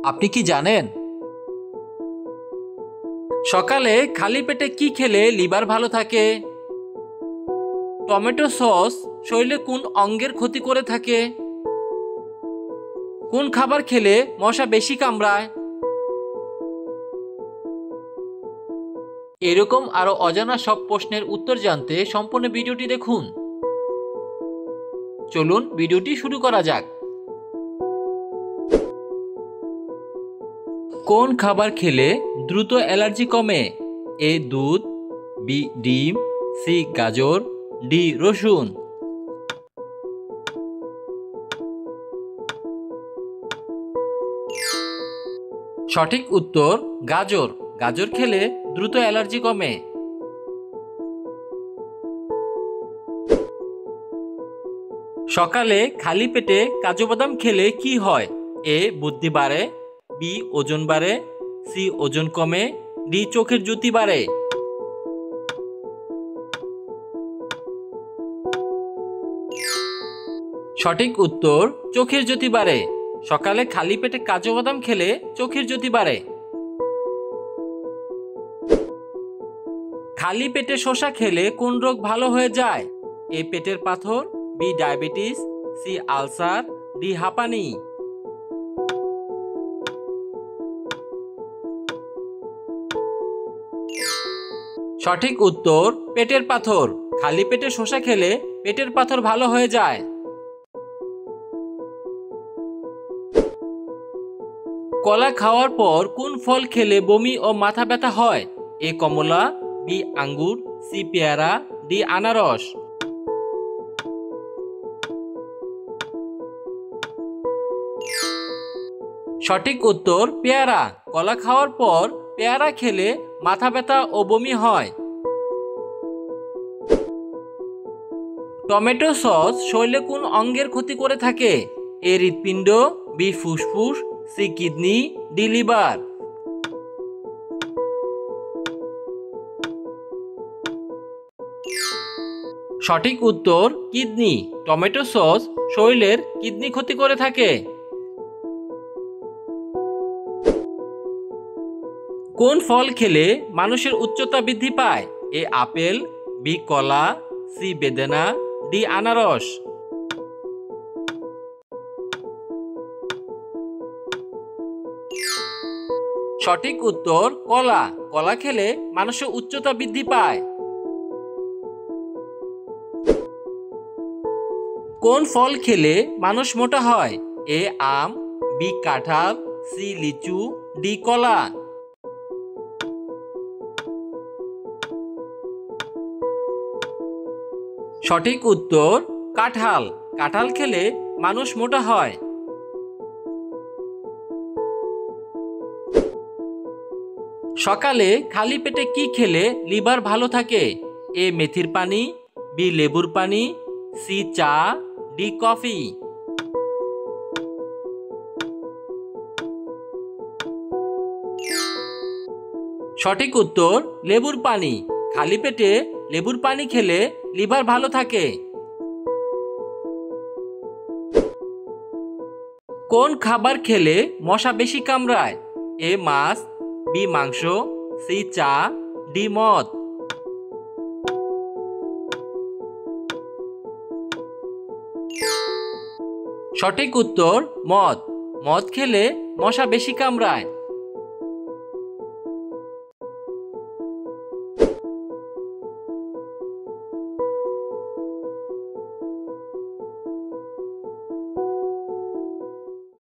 আপনি কি জানেন সকালে খালি পেটে কি খেলে লিভার ভালো থাকে? টমেটো সস শরীরে কোন অঙ্গের ক্ষতি করে থাকে? কোন খাবার খেলে মশা বেশি কামড়ায়? এরকম আরো অজানা সব প্রশ্নের উত্তর জানতে সম্পূর্ণ ভিডিওটি দেখুন। চলুন ভিডিওটি শুরু করা যাক। কোন খাবার খেলে দ্রুত অ্যালার্জি কমে? এ দুধ, বি ডিম, সি গাজর, ডি রসুন। সঠিক উত্তর গাজর। গাজর খেলে দ্রুত অ্যালার্জি কমে। সকালে খালি পেটে কাজু বাদাম খেলে কি হয়? এ বুদ্ধি বাড়ে, বি ওজন বাড়ে, সি ওজন কমে, ডি চোখের জ্যোতি বাড়ে। সঠিক উত্তর চোখের জ্যোতি বাড়ে। সকালে খালি পেটে কাজু বাদাম খেলে চোখের জ্যোতি বাড়ে। খালি পেটে শসা খেলে কোন রোগ ভালো হয়ে যায়? এ পেটের পাথর, B diabetes, C ulcer, D হাঁপানি। সঠিক উত্তর পেটের পাথর। খালি পেটে শসা খেলে পেটের পাথর ভালো হয়ে যায়। কলা খাওয়ার পর কোন ফল খেলে বমি ও মাথা ব্যথা হয়? এ কমলা, বি আঙ্গুর, সি পেয়ারা, ডি আনারস। সঠিক উত্তর পেয়ারা। কলা খাওয়ার পর পেয়ারা খেলে মাথা ব্যথা ও বমি হয়। টমেটো সস শরীরে কোন অঙ্গের ক্ষতি করে থাকে? এ হৃৎপিণ্ড, বি ফুসফুস, সি কিডনি, ডি লিভার। সঠিক উত্তর কিডনি। টমেটো সস শরীরের কিডনি ক্ষতি করে থাকে। কোন ফল খেলে মানুষের উচ্চতা বৃদ্ধি পায়? এ আপেল, বি কলা, সি বেদানা, ডি আনারস। সঠিক উত্তর কলা। কলা খেলে মানুষের উচ্চতা বৃদ্ধি পায়। কোন ফল খেলে মানুষ মোটা হয়? এ আম, বি কাঁঠাল, সি লিচু, ডি কলা। সঠিক উত্তর কাঁঠাল। কাঁঠাল খেলে মানুষ মোটা হয়। সকালে খালি পেটে কি খেলে লিভার ভালো থাকে? এ মেথির পানি, বি লেবুর পানি, সি চা, ডি কফি। সঠিক উত্তর লেবুর পানি। খালি পেটে লেবুর পানি খেলে লিভার ভালো থাকে। কোন খাবার খেলে মশা বেশি কামড়ায়? এ মাছ, বি মাংস, সি চা, ডি মদ। সঠিক উত্তর মদ। মদ খেলে মশা বেশি কামড়ায়।